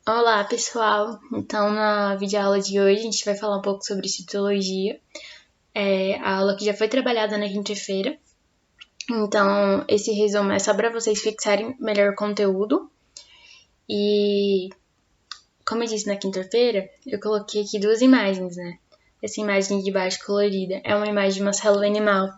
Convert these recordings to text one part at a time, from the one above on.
Olá, pessoal! Então, na videoaula de hoje, a gente vai falar um pouco sobre citologia. A aula que já foi trabalhada na quinta-feira. Então, esse resumo é só para vocês fixarem melhor o conteúdo. E, como eu disse na quinta-feira, eu coloquei aqui duas imagens, né? Essa imagem de baixo colorida é uma imagem de uma célula animal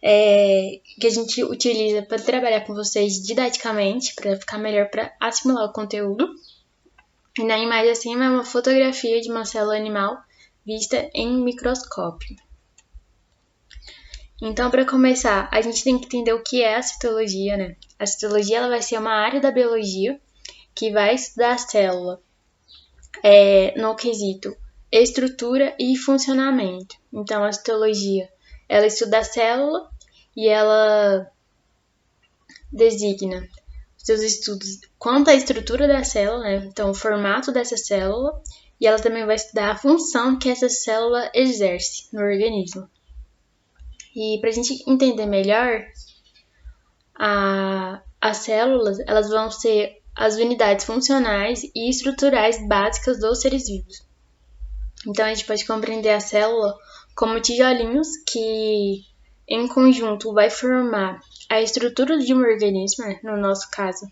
que a gente utiliza para trabalhar com vocês didaticamente, para ficar melhor para assimilar o conteúdo. E na imagem acima é uma fotografia de uma célula animal vista em microscópio. Então, para começar, a gente tem que entender o que é a citologia, né? A citologia ela vai ser uma área da biologia que vai estudar a célula no quesito estrutura e funcionamento. Então, a citologia ela estuda a célula e ela designa seus estudos quanto à estrutura da célula, né? Então o formato dessa célula, e ela também vai estudar a função que essa célula exerce no organismo. E para a gente entender melhor, as células elas vão ser as unidades funcionais e estruturais básicas dos seres vivos. Então a gente pode compreender a célula como tijolinhos que em conjunto vai formar a estrutura de um organismo, né? No nosso caso,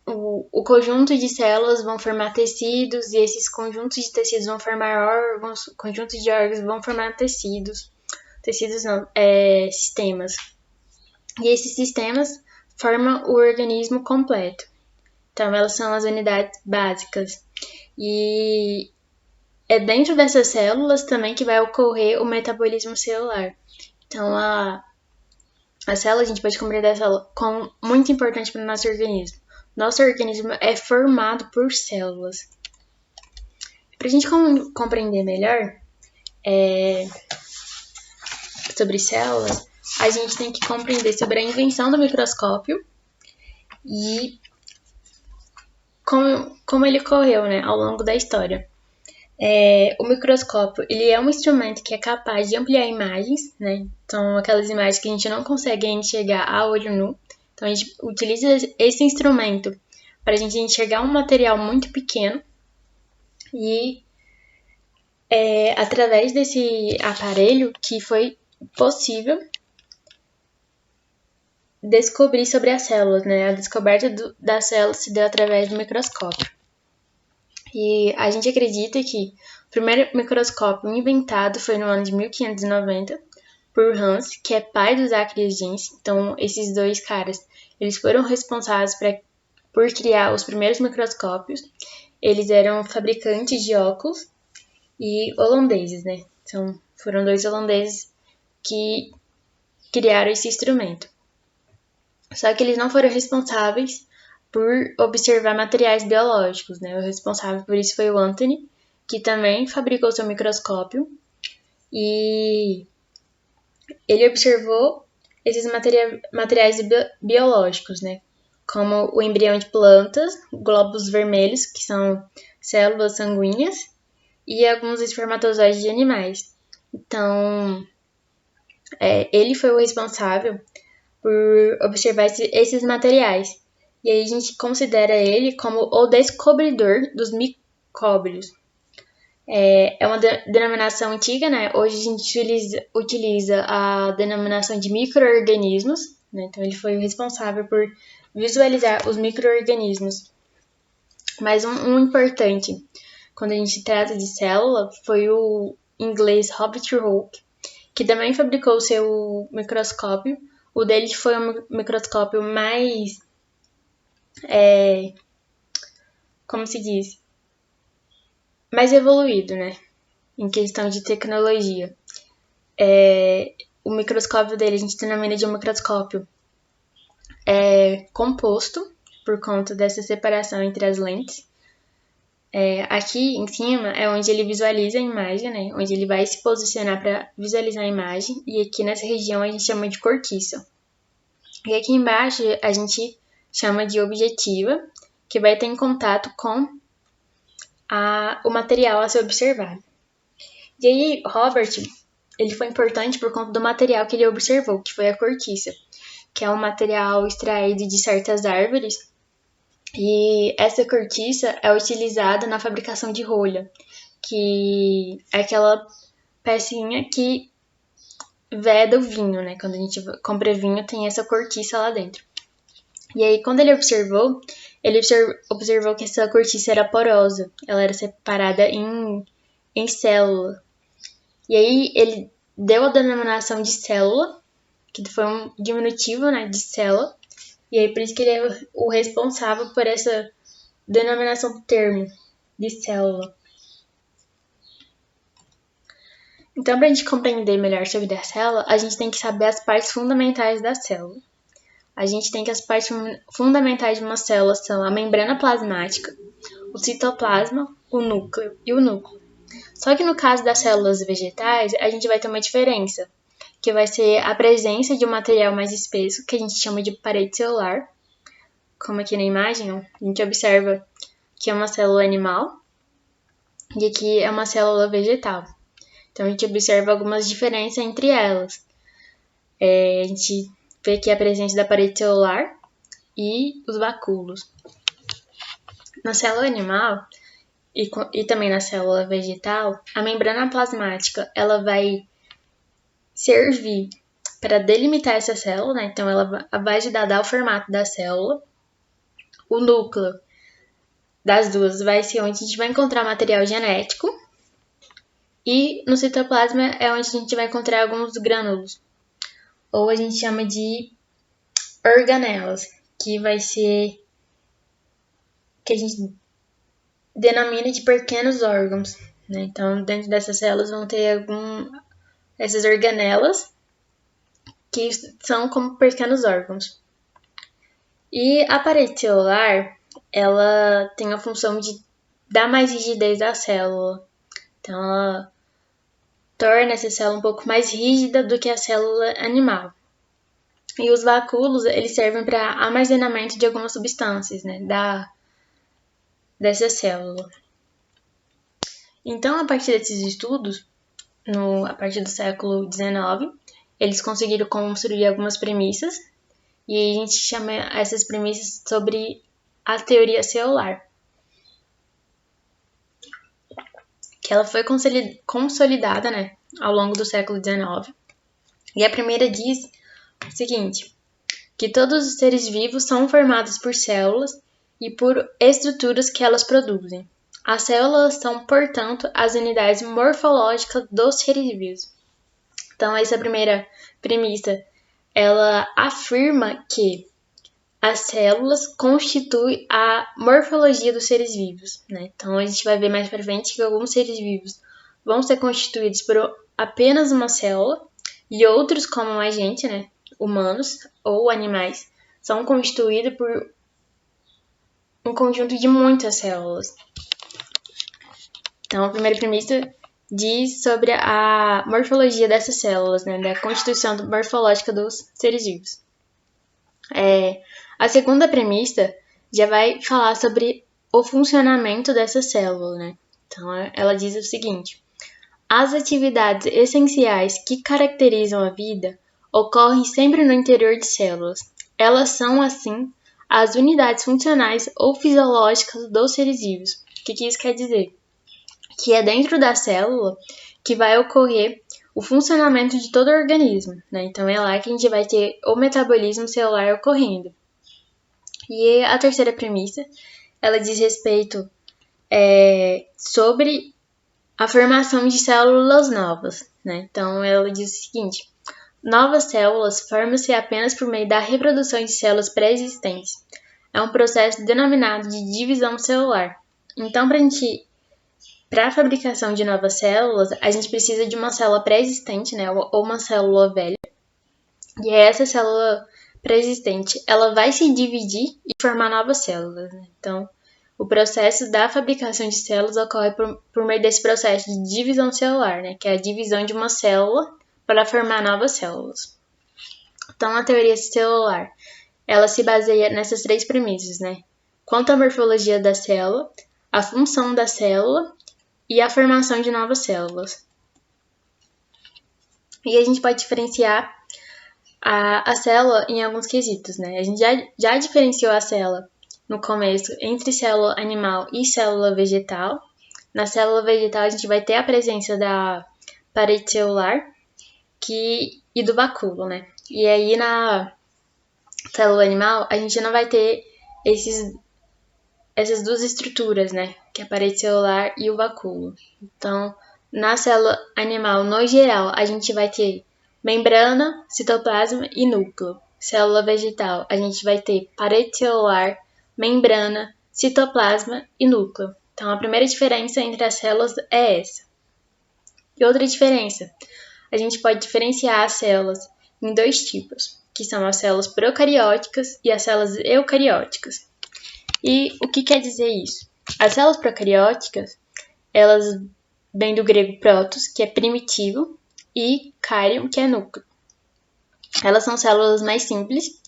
o conjunto de células vão formar tecidos, e esses conjuntos de tecidos vão formar órgãos, conjuntos de órgãos vão formar sistemas. E esses sistemas formam o organismo completo. Então, elas são as unidades básicas. E é dentro dessas células também que vai ocorrer o metabolismo celular. Então, a célula, a gente pode compreender a célula como muito importante para o nosso organismo. Nosso organismo é formado por células. Para a gente compreender melhor sobre células, a gente tem que compreender sobre a invenção do microscópio e como ele ocorreu, né, ao longo da história. O microscópio ele é um instrumento que é capaz de ampliar imagens, né? Então, aquelas imagens que a gente não consegue enxergar a olho nu. Então, a gente utiliza esse instrumento para a gente enxergar um material muito pequeno e através desse aparelho que foi possível descobrir sobre as células, né? A descoberta das células se deu através do microscópio. E a gente acredita que o primeiro microscópio inventado foi no ano de 1590 por Hans, que é pai do Zacharias Janssen. Então, esses dois caras, eles foram responsáveis por criar os primeiros microscópios. Eles eram fabricantes de óculos e holandeses, né? Então, foram dois holandeses que criaram esse instrumento. Só que eles não foram responsáveis por observar materiais biológicos, né? O responsável por isso foi o Anthony, que também fabricou seu microscópio e ele observou esses materiais biológicos, né? Como o embrião de plantas, glóbulos vermelhos, que são células sanguíneas, e alguns espermatozoides de animais. Então, ele foi o responsável por observar esses materiais. E aí a gente considera ele como o descobridor dos micróbios. É uma denominação antiga, né? Hoje a gente utiliza a denominação de micro-organismos, né? Então ele foi o responsável por visualizar os micro-organismos. Mas um importante, quando a gente trata de célula, foi o inglês Robert Hooke, que também fabricou o seu microscópio. O dele foi um microscópio mais, como se diz, mais evoluído, né? Em questão de tecnologia. O microscópio dele a gente denomina de um microscópio composto, por conta dessa separação entre as lentes. Aqui em cima é onde ele visualiza a imagem, né? Onde ele vai se posicionar para visualizar a imagem. E aqui nessa região a gente chama de cortiça. E aqui embaixo a gente chama de objetiva, que vai ter em contato com o material a ser observado. E aí, Robert, ele foi importante por conta do material que ele observou, que foi a cortiça, que é um material extraído de certas árvores. E essa cortiça é utilizada na fabricação de rolha, que é aquela pecinha que veda o vinho, né? Quando a gente compra vinho, tem essa cortiça lá dentro. E aí, quando ele observou que essa cortiça era porosa, ela era separada em célula. E aí, ele deu a denominação de célula, que foi um diminutivo, né, de célula. E aí, por isso que ele é o responsável por essa denominação do termo de célula. Então, para a gente compreender melhor sobre a célula, a gente tem que saber as partes fundamentais da célula. A gente tem que as partes fundamentais de uma célula são a membrana plasmática, o citoplasma, o núcleo e o núcleo. Só que no caso das células vegetais, a gente vai ter uma diferença, que vai ser a presença de um material mais espesso, que a gente chama de parede celular. Como aqui na imagem, a gente observa que é uma célula animal e aqui é uma célula vegetal. Então, a gente observa algumas diferenças entre elas. A gente vê aqui a presença da parede celular e os vacúolos. Na célula animal e também na célula vegetal, a membrana plasmática ela vai servir para delimitar essa célula, né? Então, ela vai ajudar a dar o formato da célula. O núcleo das duas vai ser onde a gente vai encontrar material genético. E no citoplasma é onde a gente vai encontrar alguns grânulos, ou a gente chama de organelas, que vai ser que a gente denomina de pequenos órgãos, né? Então, dentro dessas células vão ter essas organelas, que são como pequenos órgãos. E a parede celular, ela tem a função de dar mais rigidez à célula. Então, ela torna essa célula um pouco mais rígida do que a célula animal. E os vacúolos, eles servem para armazenamento de algumas substâncias, né, dessa célula. Então, a partir desses estudos, a partir do século XIX, eles conseguiram construir algumas premissas, e a gente chama essas premissas sobre a teoria celular, que ela foi consolidada, né, ao longo do século XIX. E a primeira diz o seguinte, que todos os seres vivos são formados por células e por estruturas que elas produzem. As células são, portanto, as unidades morfológicas dos seres vivos. Então, essa primeira premissa, ela afirma que as células constituem a morfologia dos seres vivos, né? Então, a gente vai ver mais para frente que alguns seres vivos vão ser constituídos por apenas uma célula e outros, como a gente, né? Humanos ou animais, são constituídos por um conjunto de muitas células. Então, a primeira premissa diz sobre a morfologia dessas células, né? Da constituição morfológica dos seres vivos. A segunda premissa já vai falar sobre o funcionamento dessa célula, né? Então, ela diz o seguinte: as atividades essenciais que caracterizam a vida ocorrem sempre no interior de células. Elas são, assim, as unidades funcionais ou fisiológicas dos seres vivos. O que isso quer dizer? Que é dentro da célula que vai ocorrer o funcionamento de todo o organismo, né? Então, é lá que a gente vai ter o metabolismo celular ocorrendo. E a terceira premissa, ela diz respeito sobre a formação de células novas, né? Então, ela diz o seguinte: novas células formam-se apenas por meio da reprodução de células pré-existentes. É um processo denominado de divisão celular. Então, para a fabricação de novas células, a gente precisa de uma célula pré-existente, né? Ou uma célula velha. E essa célula pré-existente, ela vai se dividir e formar novas células, né? Então, o processo da fabricação de células ocorre por meio desse processo de divisão celular, né? Que é a divisão de uma célula para formar novas células. Então, a teoria celular, ela se baseia nessas três premissas, né? Quanto à morfologia da célula, a função da célula e a formação de novas células. E a gente pode diferenciar a célula em alguns quesitos, né? A gente já diferenciou a célula no começo entre célula animal e célula vegetal. Na célula vegetal, a gente vai ter a presença da parede celular e do vacúolo, né? E aí, na célula animal, a gente não vai ter essas duas estruturas, né? Que é a parede celular e o vacúolo. Então, na célula animal, no geral, a gente vai ter membrana, citoplasma e núcleo. Célula vegetal, a gente vai ter parede celular, membrana, citoplasma e núcleo. Então, a primeira diferença entre as células é essa. E outra diferença, a gente pode diferenciar as células em dois tipos, que são as células procarióticas e as células eucarióticas. E o que quer dizer isso? As células procarióticas, elas vêm do grego protos, que é primitivo, e carium, que é núcleo. Elas são células mais simples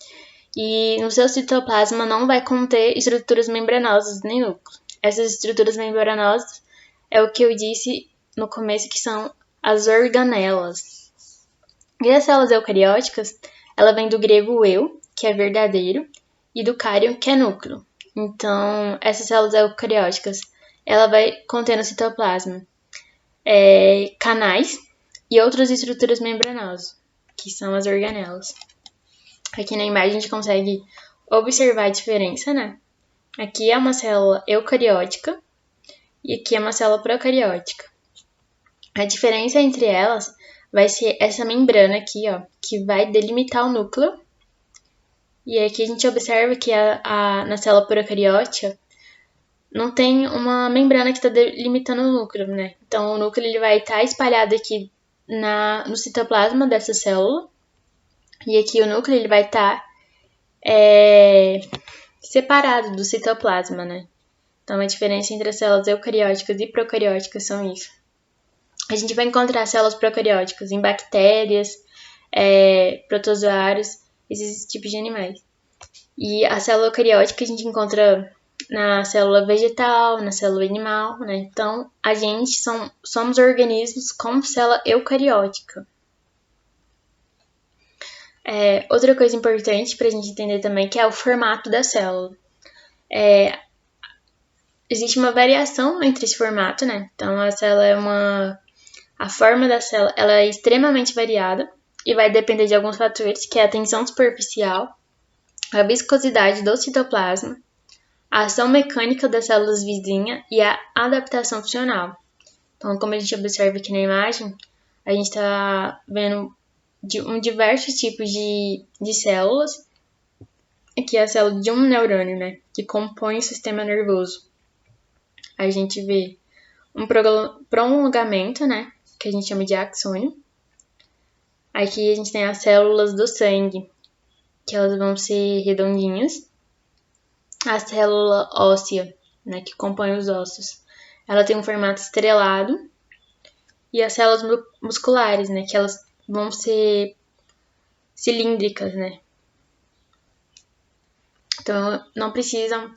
e no seu citoplasma não vai conter estruturas membranosas nem núcleo. Essas estruturas membranosas é o que eu disse no começo, que são as organelas. E as células eucarióticas, ela vem do grego eu, que é verdadeiro, e do carium, que é núcleo. Então, essas células eucarióticas, ela vai conter no citoplasma canais e outras estruturas membranosas, que são as organelas. Aqui na imagem a gente consegue observar a diferença, né? Aqui é uma célula eucariótica e aqui é uma célula procariótica. A diferença entre elas vai ser essa membrana aqui, ó, que vai delimitar o núcleo. E aqui a gente observa que na célula procariótica não tem uma membrana que está delimitando o núcleo, né? Então, o núcleo ele vai estar espalhado aqui no citoplasma dessa célula. E aqui o núcleo ele vai estar separado do citoplasma, né? Então, a diferença entre as células eucarióticas e procarióticas são isso. A gente vai encontrar células procarióticas em bactérias, protozoários, esses tipos de animais. E a célula eucariótica a gente encontra na célula vegetal, na célula animal, né? Então, a gente somos organismos com célula eucariótica. Outra coisa importante para a gente entender também que é o formato da célula. Existe uma variação entre esse formato, né? Então, a célula a forma da célula ela é extremamente variada e vai depender de alguns fatores, que é a tensão superficial, a viscosidade do citoplasma, a ação mecânica das células vizinhas e a adaptação funcional. Então, como a gente observa aqui na imagem, a gente está vendo diversos tipos de células. Aqui é a célula de um neurônio, né, que compõe o sistema nervoso. A gente vê um prolongamento, né, que a gente chama de axônio. Aqui a gente tem as células do sangue, que elas vão ser redondinhas. A célula óssea, né, que compõe os ossos, ela tem um formato estrelado. E as células musculares, né, que elas vão ser cilíndricas, né. Então, não precisam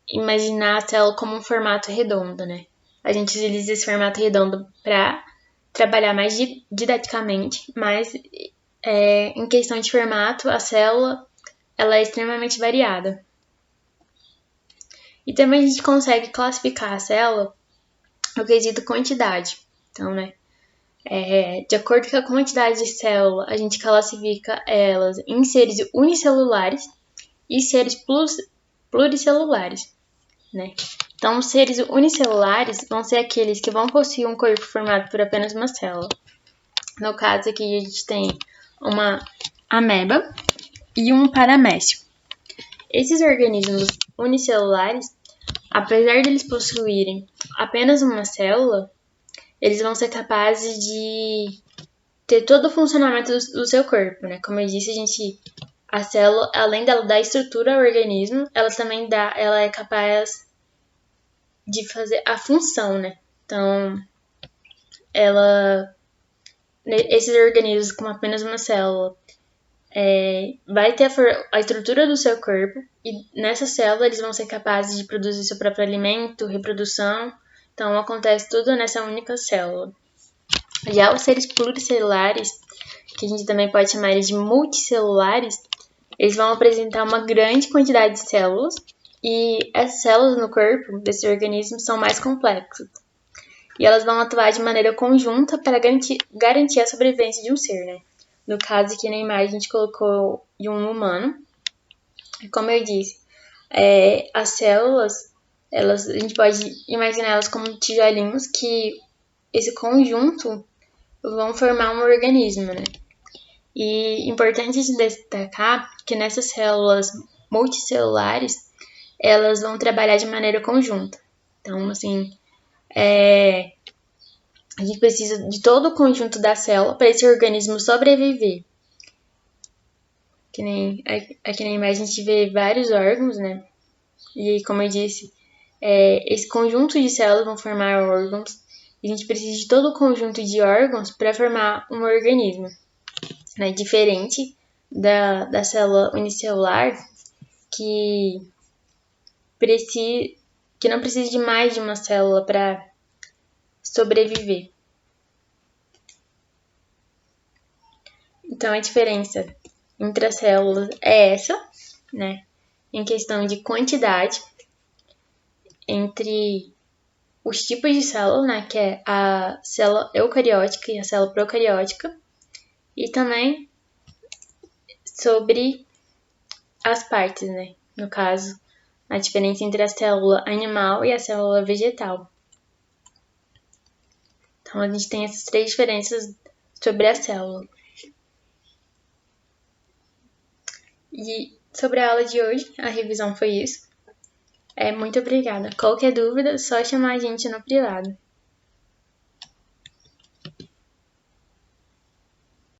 imaginar a célula como um formato redondo, né. A gente utiliza esse formato redondo para trabalhar mais didaticamente, mas em questão de formato, a célula ela é extremamente variada. E também a gente consegue classificar a célula no quesito quantidade. Então, né, de acordo com a quantidade de célula, a gente classifica elas em seres unicelulares e seres pluricelulares, né? Então, os seres unicelulares vão ser aqueles que vão possuir um corpo formado por apenas uma célula. No caso aqui, a gente tem uma ameba e um paramécio. Esses organismos unicelulares, apesar de eles possuírem apenas uma célula, eles vão ser capazes de ter todo o funcionamento do seu corpo, né? Como eu disse, a célula, além dela dar estrutura ao organismo, ela é capaz de fazer a função, né? Então, esses organismos com apenas uma célula vai ter a estrutura do seu corpo e nessa célula eles vão ser capazes de produzir seu próprio alimento, reprodução. Então, acontece tudo nessa única célula. Já os seres pluricelulares, que a gente também pode chamar eles de multicelulares, Eles vão apresentar uma grande quantidade de células e essas células no corpo desse organismo são mais complexas. E elas vão atuar de maneira conjunta para garantir a sobrevivência de um ser, né? No caso aqui na imagem a gente colocou de um humano. Como eu disse, as células, a gente pode imaginar elas como tijolinhos que esse conjunto vão formar um organismo, né? E importante de destacar que nessas células multicelulares, elas vão trabalhar de maneira conjunta. Então, assim, a gente precisa de todo o conjunto da célula para esse organismo sobreviver. Aqui na imagem a gente vê vários órgãos, né? E como eu disse, esse conjunto de células vão formar órgãos. E a gente precisa de todo o conjunto de órgãos para formar um organismo, né? Diferente da célula unicelular, que não precisa de mais de uma célula para sobreviver. Então, a diferença entre as células é essa, né? Em questão de quantidade, entre os tipos de célula, né? Que é a célula eucariótica e a célula procariótica. E também sobre as partes, né? No caso, a diferença entre a célula animal e a célula vegetal. Então, a gente tem essas três diferenças sobre a célula. E sobre a aula de hoje, a revisão foi isso. Muito obrigada. Qualquer dúvida, só chamar a gente no privado.